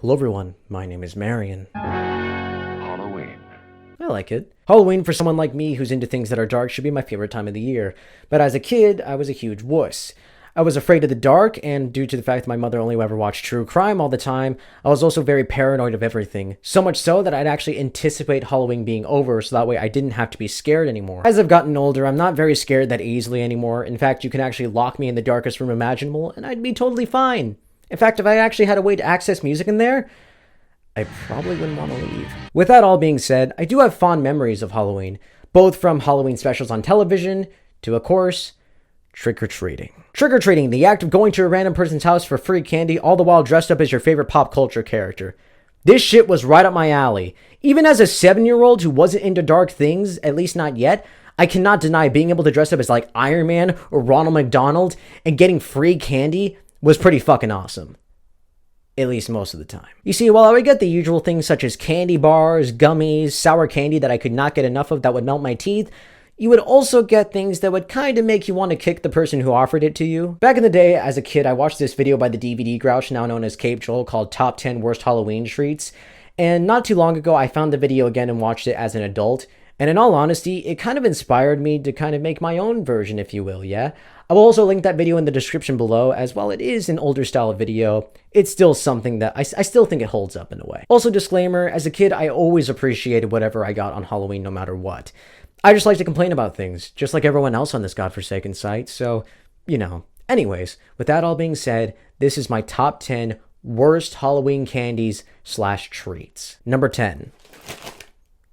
Hello everyone, my name is Marion. Halloween. I like it. Halloween, for someone like me who's into things that are dark, should be my favorite time of the year. But as a kid, I was a huge wuss. I was afraid of the dark, and due to the fact that my mother only ever watched true crime all the time, I was also very paranoid of everything. So much so that I'd actually anticipate Halloween being over, so that way I didn't have to be scared anymore. As I've gotten older, I'm not very scared that easily anymore. In fact, you can actually lock me in the darkest room imaginable, and I'd be totally fine. In fact, if I actually had a way to access music in there, I probably wouldn't want to leave. With that all being said, I do have fond memories of Halloween, both from Halloween specials on television to, of course, trick-or-treating. Trick-or-treating, the act of going to a random person's house for free candy, all the while dressed up as your favorite pop culture character. This shit was right up my alley. Even as a 7-year-old who wasn't into dark things, at least not yet, I cannot deny being able to dress up as like Iron Man or Ronald McDonald and getting free candy was pretty fucking awesome. At least most of the time. You see, while I would get the usual things such as candy bars, gummies, sour candy that I could not get enough of that would melt my teeth, you would also get things that would kind of make you want to kick the person who offered it to you. Back in the day, as a kid, I watched this video by the DVD Grouch, now known as Cape Joel, called Top 10 Worst Halloween Treats. And not too long ago, I found the video again and watched it as an adult. And in all honesty, it kind of inspired me to kind of make my own version, if you will, yeah? I will also link that video in the description below, as while it is an older style of video, it's still something that I still think it holds up in a way. Also, disclaimer, as a kid, I always appreciated whatever I got on Halloween no matter what. I just like to complain about things, just like everyone else on this godforsaken site, so, you know. Anyways, with that all being said, this is my top 10 worst Halloween candies / treats. Number 10.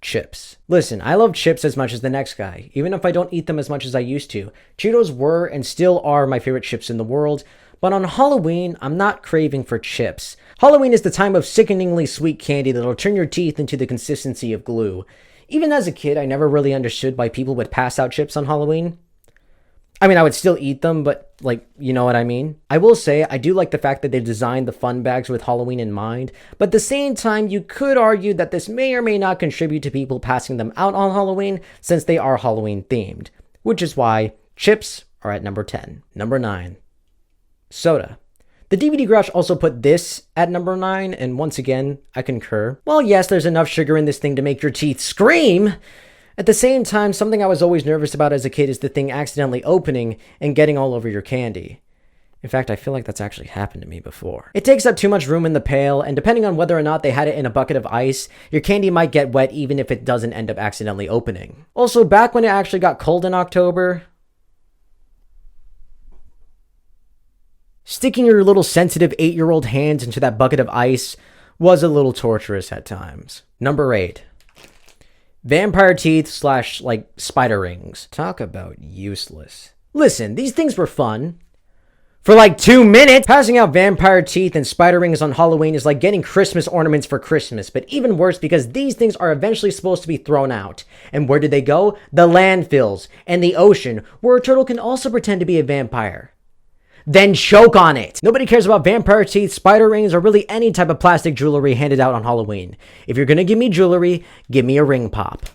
Chips. Listen, I love chips as much as the next guy, even if I don't eat them as much as I used to. Cheetos were and still are my favorite chips in the world, but on Halloween, I'm not craving for chips. Halloween is the time of sickeningly sweet candy that'll turn your teeth into the consistency of glue. Even as a kid, I never really understood why people would pass out chips on Halloween. I mean, I would still eat them, but, like, you know what I mean? I will say, I do like the fact that they designed the fun bags with Halloween in mind, but at the same time, you could argue that this may or may not contribute to people passing them out on Halloween, since they are Halloween themed. Which is why chips are at number 10. Number 9. Soda. The DVD Grouch also put this at number 9, and once again, I concur. Well, yes, there's enough sugar in this thing to make your teeth scream. At the same time, something I was always nervous about as a kid is the thing accidentally opening and getting all over your candy. In fact, I feel like that's actually happened to me before. It takes up too much room in the pail, and depending on whether or not they had it in a bucket of ice, your candy might get wet even if it doesn't end up accidentally opening. Also, back when it actually got cold in October, sticking your little sensitive 8-year-old hands into that bucket of ice was a little torturous at times. Number 8. Vampire teeth / like spider rings. Talk about useless. Listen, these things were fun. For like 2 minutes! Passing out vampire teeth and spider rings on Halloween is like getting Christmas ornaments for Christmas, but even worse because these things are eventually supposed to be thrown out. And where do they go? The landfills and the ocean, where a turtle can also pretend to be a vampire. Then choke on it. Nobody cares about vampire teeth, spider rings, or really any type of plastic jewelry handed out on Halloween. If you're gonna give me jewelry, give me a ring pop.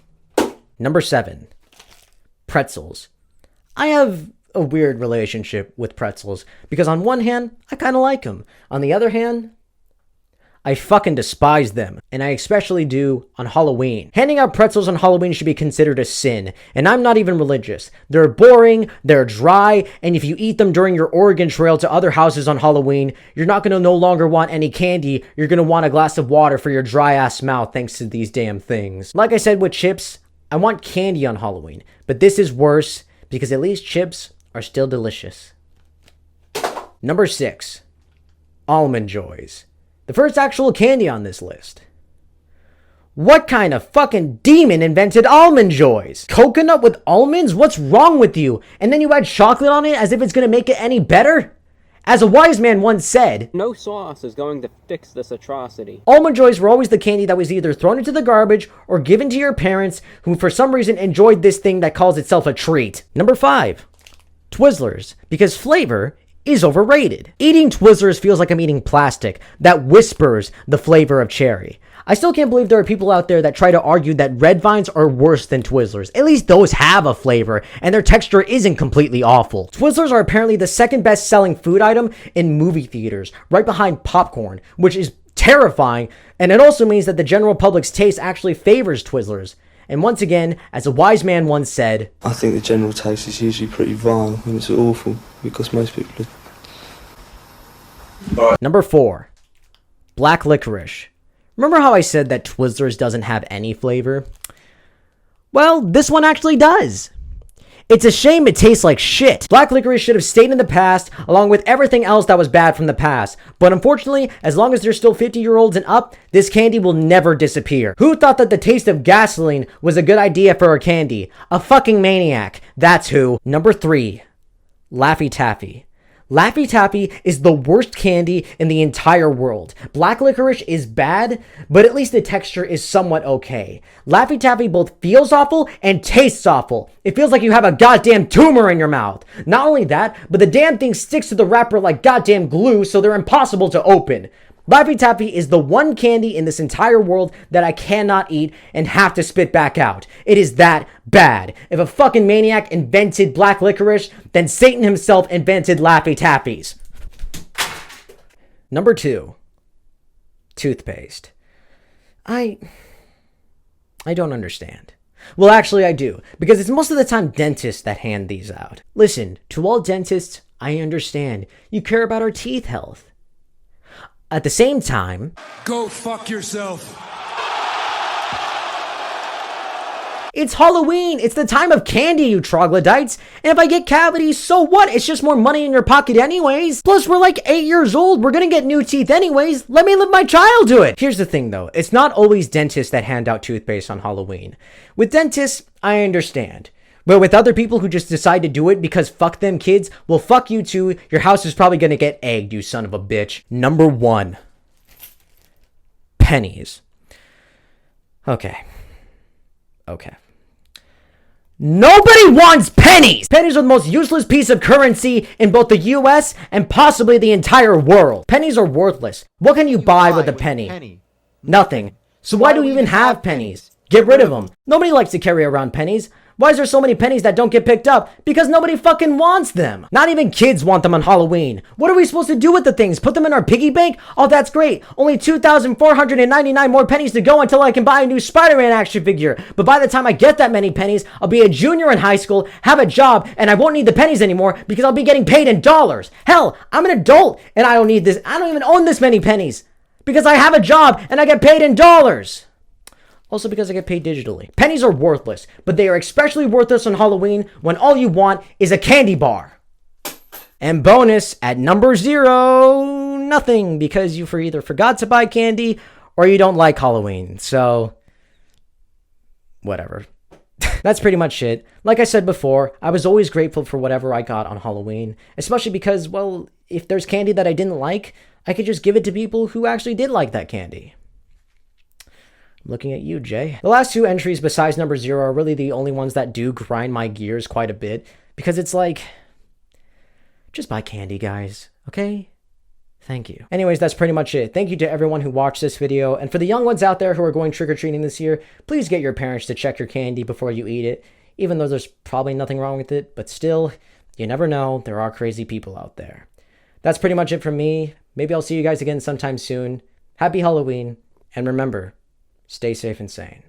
Number 7. Pretzels. I have a weird relationship with pretzels because on one hand, I kind of like them. On the other hand, I fucking despise them, and I especially do on Halloween. Handing out pretzels on Halloween should be considered a sin, and I'm not even religious. They're boring, they're dry, and if you eat them during your Oregon Trail to other houses on Halloween, you're not gonna no longer want any candy, you're gonna want a glass of water for your dry-ass mouth thanks to these damn things. Like I said with chips, I want candy on Halloween, but this is worse because at least chips are still delicious. Number 6. Almond Joys. The first actual candy on this list. What kind of fucking demon invented Almond Joys? Coconut with almonds? What's wrong with you? And then you add chocolate on it as if it's gonna make it any better? As a wise man once said, no sauce is going to fix this atrocity. Almond Joys were always the candy that was either thrown into the garbage or given to your parents who for some reason enjoyed this thing that calls itself a treat. Number 5. Twizzlers. Because flavor is overrated. Eating Twizzlers feels like I'm eating plastic that whispers the flavor of cherry. I still can't believe there are people out there that try to argue that Red Vines are worse than Twizzlers. At least those have a flavor, and their texture isn't completely awful. Twizzlers are apparently the second best selling food item in movie theaters, right behind popcorn, which is terrifying, and it also means that the general public's taste actually favors Twizzlers. And once again, as a wise man once said, I think the general taste is usually pretty vile and it's awful because most people are... Number 4. Black licorice. Remember how I said that Twizzlers doesn't have any flavor? Well, this one actually does. It's a shame it tastes like shit. Black licorice should have stayed in the past, along with everything else that was bad from the past. But unfortunately, as long as there's still 50-year-olds and up, this candy will never disappear. Who thought that the taste of gasoline was a good idea for a candy? A fucking maniac. That's who. Number 3. Laffy Taffy. Laffy Taffy is the worst candy in the entire world. Black licorice is bad, but at least the texture is somewhat okay. Laffy Taffy both feels awful and tastes awful. It feels like you have a goddamn tumor in your mouth. Not only that, but the damn thing sticks to the wrapper like goddamn glue, so they're impossible to open. Laffy Taffy is the one candy in this entire world that I cannot eat and have to spit back out. It is that bad. If a fucking maniac invented black licorice, then Satan himself invented Laffy Taffies. Number 2. Toothpaste. I don't understand. Well, actually I do, because it's most of the time dentists that hand these out. Listen, to all dentists, I understand. You care about our teeth health. At the same time, go fuck yourself. It's Halloween. It's the time of candy, you troglodytes. And if I get cavities, so what? It's just more money in your pocket anyways. Plus, we're like 8 years old. We're gonna get new teeth anyways. Let me let my child do it. Here's the thing though. It's not always dentists that hand out toothpaste on Halloween. With dentists, I understand. But with other people who just decide to do it because fuck them kids, well, fuck you too. Your house is probably gonna get egged, you son of a bitch. Number 1. Pennies. Okay. Nobody wants pennies! Pennies are the most useless piece of currency in both the US and possibly the entire world. Pennies are worthless. What can you buy with a penny? Nothing. So why do we even have pennies? Get rid of them. Nobody likes to carry around pennies. Why is there so many pennies that don't get picked up? Because nobody fucking wants them. Not even kids want them on Halloween. What are we supposed to do with the things? Put them in our piggy bank? Oh, that's great. Only 2,499 more pennies to go until I can buy a new Spider-Man action figure. But by the time I get that many pennies, I'll be a junior in high school, have a job, and I won't need the pennies anymore because I'll be getting paid in dollars. Hell, I'm an adult and I don't need this. I don't even own this many pennies because I have a job and I get paid in dollars. Also because I get paid digitally. Pennies are worthless, but they are especially worthless on Halloween when all you want is a candy bar. And bonus, at number 0, nothing, because you either forgot to buy candy or you don't like Halloween. So, whatever. That's pretty much it. Like I said before, I was always grateful for whatever I got on Halloween, especially because, well, if there's candy that I didn't like, I could just give it to people who actually did like that candy. Looking at you, Jay. The last 2 entries besides number 0 are really the only ones that do grind my gears quite a bit, because it's like, just buy candy, guys, okay? Thank you. Anyways, that's pretty much it. Thank you to everyone who watched this video, and for the young ones out there who are going trick-or-treating this year, please get your parents to check your candy before you eat it, even though there's probably nothing wrong with it, but still, you never know, there are crazy people out there. That's pretty much it from me. Maybe I'll see you guys again sometime soon. Happy Halloween, and remember, stay safe and sane.